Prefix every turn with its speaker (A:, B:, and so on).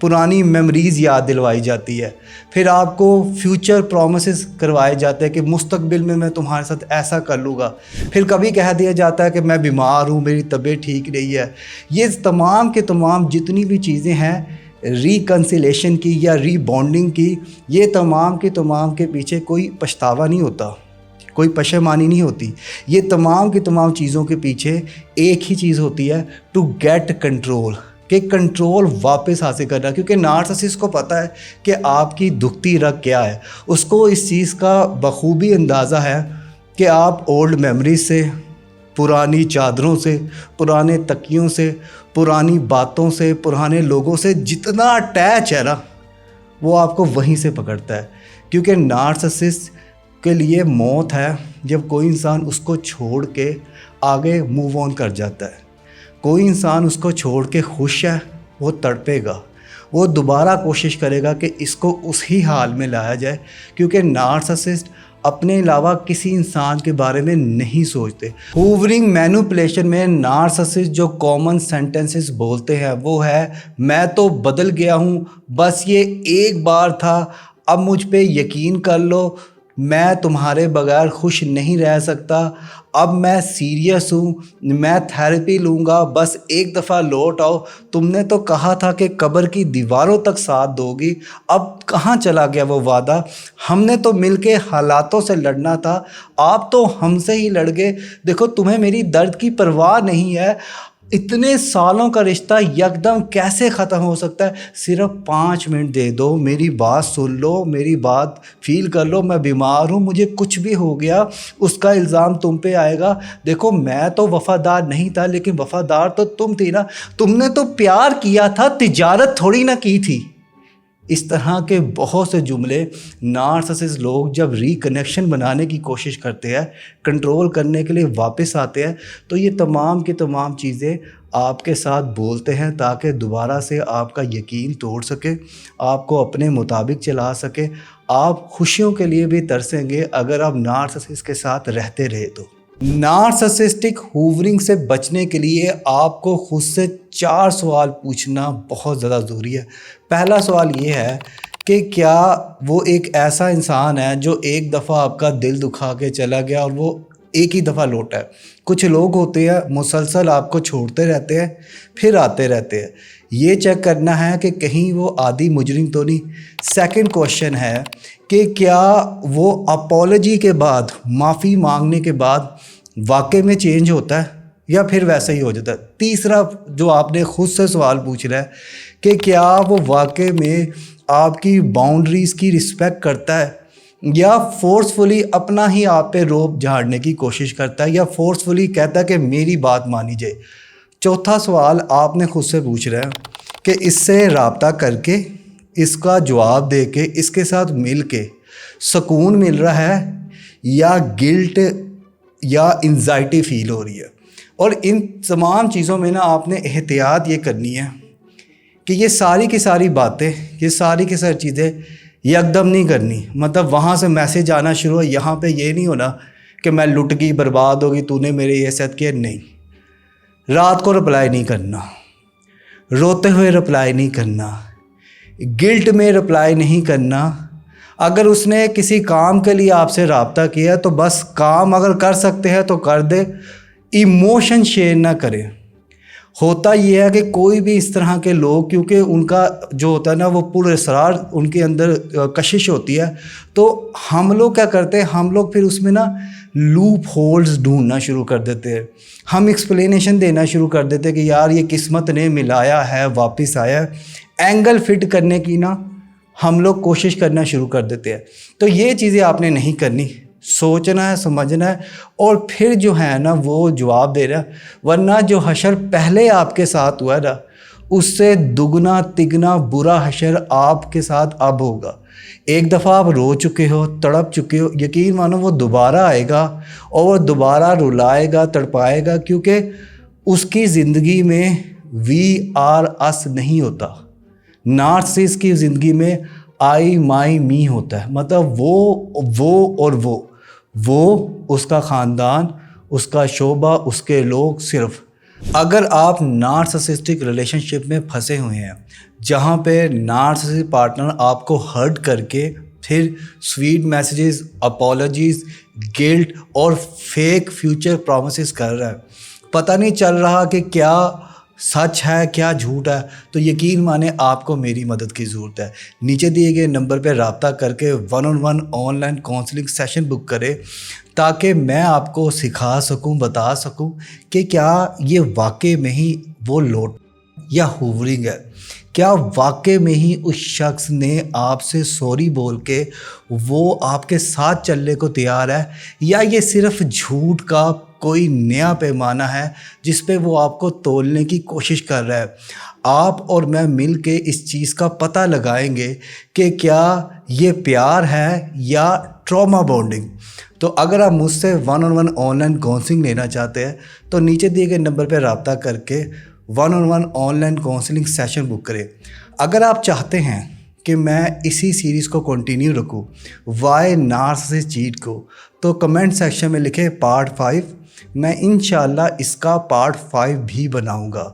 A: پرانی میموریز یاد دلوائی جاتی ہے، پھر آپ کو فیوچر پرومسز کروائے جاتے ہیں کہ مستقبل میں تمہارے ساتھ ایسا کر لوں گا، پھر کبھی کہہ دیا جاتا ہے کہ میں بیمار ہوں، میری طبیعت ٹھیک نہیں ہے۔ یہ تمام کے تمام جتنی بھی چیزیں ہیں ریکنسیلیشن کی یا ری بانڈنگ کی، یہ تمام کے پیچھے کوئی پچھتاوا نہیں ہوتا، کوئی پشیمانی نہیں ہوتی۔ یہ تمام کی تمام چیزوں کے پیچھے ایک ہی چیز ہوتی ہے، ٹو گیٹ کنٹرول، کہ کنٹرول واپس حاصل کرنا، کیونکہ نارسسسٹ کو پتہ ہے کہ آپ کی دکھتی رگ کیا ہے۔ اس کو اس چیز کا بخوبی اندازہ ہے کہ آپ اولڈ میموریز سے، پرانی چادروں سے، پرانے تکیوں سے، پرانی باتوں سے، پرانے لوگوں سے جتنا اٹیچ ہے نا، وہ آپ کو وہیں سے پکڑتا ہے۔ کیونکہ نارسسسٹ کے لیے موت ہے جب کوئی انسان اس کو چھوڑ کے آگے موو آن کر جاتا ہے۔ کوئی انسان اس کو چھوڑ کے خوش ہے، وہ تڑپے گا، وہ دوبارہ کوشش کرے گا کہ اس کو اسی حال میں لایا جائے، کیونکہ نارسسسٹ اپنے علاوہ کسی انسان کے بارے میں نہیں سوچتے۔ ہوورنگ مینوپولیشن میں نارسسسٹ جو کامن سینٹنسز بولتے ہیں وہ ہے، میں تو بدل گیا ہوں، بس یہ ایک بار تھا، اب مجھ پہ یقین کر لو، میں تمہارے بغیر خوش نہیں رہ سکتا، اب میں سیریس ہوں، میں تھیراپی لوں گا، بس ایک دفعہ لوٹ آؤ، تم نے تو کہا تھا کہ قبر کی دیواروں تک ساتھ دو گی، اب کہاں چلا گیا وہ وعدہ؟ ہم نے تو مل کے حالاتوں سے لڑنا تھا، آپ تو ہم سے ہی لڑ گئے، دیکھو تمہیں میری درد کی پرواہ نہیں ہے، اتنے سالوں کا رشتہ یکدم کیسے ختم ہو سکتا ہے؟ صرف 5 منٹ دے دو، میری بات سن لو، میری بات فیل کر لو، میں بیمار ہوں، مجھے کچھ بھی ہو گیا، اس کا الزام تم پہ آئے گا، دیکھو میں تو وفادار نہیں تھا لیکن وفادار تو تم تھی نا، تم نے تو پیار کیا تھا، تجارت تھوڑی نہ کی تھی۔ اس طرح کے بہت سے جملے نارسسسٹ لوگ جب ری کنیکشن بنانے کی کوشش کرتے ہیں، کنٹرول کرنے کے لیے واپس آتے ہیں، تو یہ تمام کی تمام چیزیں آپ کے ساتھ بولتے ہیں تاکہ دوبارہ سے آپ کا یقین توڑ سکے، آپ کو اپنے مطابق چلا سکے۔ آپ خوشیوں کے لیے بھی ترسیں گے اگر آپ نارسسسٹ کے ساتھ رہتے رہے تو۔ نارسسسٹک ہوورنگ سے بچنے کے لیے آپ کو خود سے 4 سوال پوچھنا بہت زیادہ ضروری ہے۔ پہلا سوال یہ ہے کہ کیا وہ ایک ایسا انسان ہے جو ایک دفعہ آپ کا دل دکھا کے چلا گیا اور وہ ایک ہی دفعہ لوٹا ہے؟ کچھ لوگ ہوتے ہیں مسلسل آپ کو چھوڑتے رہتے ہیں پھر آتے رہتے ہیں، یہ چیک کرنا ہے کہ کہیں وہ عادی مجرم تو نہیں۔ سیکنڈ کوشچن ہے کہ کیا وہ اپولوجی کے بعد، معافی مانگنے کے بعد واقعے میں چینج ہوتا ہے یا پھر ویسا ہی ہو جاتا ہے؟ تیسرا جو آپ نے خود سے سوال پوچھ رہا ہے کہ کیا وہ واقعے میں آپ کی باؤنڈریز کی رسپیکٹ کرتا ہے یا فورسفلی اپنا ہی آپ پہ روب جھاڑنے کی کوشش کرتا ہے یا فورسفلی کہتا ہے کہ میری بات مانی جائے۔ چوتھا سوال آپ نے خود سے پوچھ رہا ہے کہ اس سے رابطہ کر کے، اس کا جواب دے کے، اس کے ساتھ مل کے سکون مل رہا ہے یا گلٹ یا انزائٹی فیل ہو رہی ہے؟ اور ان تمام چیزوں میں نا آپ نے احتیاط یہ کرنی ہے کہ یہ ساری کی ساری باتیں، یہ ساری کی ساری چیزیں یکدم نہیں کرنی۔ مطلب وہاں سے میسیج آنا شروع ہو، یہاں پہ یہ نہیں ہونا کہ میں لٹ گئی، برباد ہوگی، تو نے میرے یہ ساتھ کیا، نہیں۔ رات کو رپلائی نہیں کرنا، روتے ہوئے رپلائی نہیں کرنا، گلٹ میں رپلائی نہیں کرنا۔ اگر اس نے کسی کام کے لیے آپ سے رابطہ کیا تو بس کام اگر کر سکتے ہیں تو کر دے، ایموشن شیئر نہ کریں۔ ہوتا یہ ہے کہ کوئی بھی اس طرح کے لوگ، کیونکہ ان کا جو ہوتا ہے نا وہ پر اسرار، ان کے اندر کشش ہوتی ہے، تو ہم لوگ کیا کرتے ہیں، ہم لوگ پھر اس میں نا لوپ ہولز ڈھونڈنا شروع کر دیتے ہیں، ہم ایکسپلینیشن دینا شروع کر دیتے ہیں کہ یار یہ قسمت نے ملایا ہے، واپس آیا ہے، اینگل فٹ کرنے کی نا ہم لوگ کوشش کرنا شروع کر دیتے ہیں۔ تو یہ چیزیں آپ نے نہیں کرنی، سوچنا ہے، سمجھنا ہے، اور پھر جو ہے نا وہ جواب دے رہا ہے، ورنہ جو حشر پہلے آپ کے ساتھ ہوا ہے نا اس سے دگنا تگنا برا حشر آپ کے ساتھ اب ہوگا۔ ایک دفعہ آپ رو چکے ہو، تڑپ چکے ہو، یقین مانو وہ دوبارہ آئے گا اور وہ دوبارہ رلائے گا، تڑپائے گا، کیونکہ اس کی زندگی میں وی آر اس نہیں ہوتا۔ نارسسسٹ کی زندگی میں آئی مائی می ہوتا ہے، مطلب وہ اس کا خاندان، اس کا شعبہ، اس کے لوگ، صرف اگر آپ نارسسسٹک ریلیشن شپ میں پھنسے ہوئے ہیں جہاں پہ نارسسسٹک پارٹنر آپ کو ہرٹ کر کے پھر سویٹ میسیجز، اپالوجیز، گلٹ اور فیک فیوچر پرومسز کر رہا ہے، پتہ نہیں چل رہا کہ کیا سچ ہے کیا جھوٹ ہے، تو یقین مانیں آپ کو میری مدد کی ضرورت ہے۔ نیچے دیے گئے نمبر پہ رابطہ کر کے 1-on-1 online counselling session book کرے تاکہ میں آپ کو سکھا سکوں، بتا سکوں کہ کیا یہ واقع میں ہی وہ لوٹ یا ہوورنگ ہے، کیا واقع میں ہی اس شخص نے آپ سے سوری بول کے وہ آپ کے ساتھ چلنے کو تیار ہے، یا یہ صرف جھوٹ کا کوئی نیا پیمانہ ہے جس پہ وہ آپ کو تولنے کی کوشش کر رہا ہے۔ آپ اور میں مل کے اس چیز کا پتہ لگائیں گے کہ کیا یہ پیار ہے یا ٹراما بانڈنگ۔ تو اگر آپ مجھ سے 1-on-1 آن لائن کاؤنسلنگ لینا چاہتے ہیں تو نیچے دیے گئے نمبر پہ رابطہ کر کے 1-on-1 online counselling session book کریں۔ اگر آپ چاہتے ہیں کہ میں اسی سیریز کو کنٹینیو رکھوں وائی نارسسسٹ چیٹ کو، تو کمنٹ سیکشن میں لکھیں پارٹ 5، میں انشاءاللہ اس کا پارٹ 5 بھی بناؤں گا۔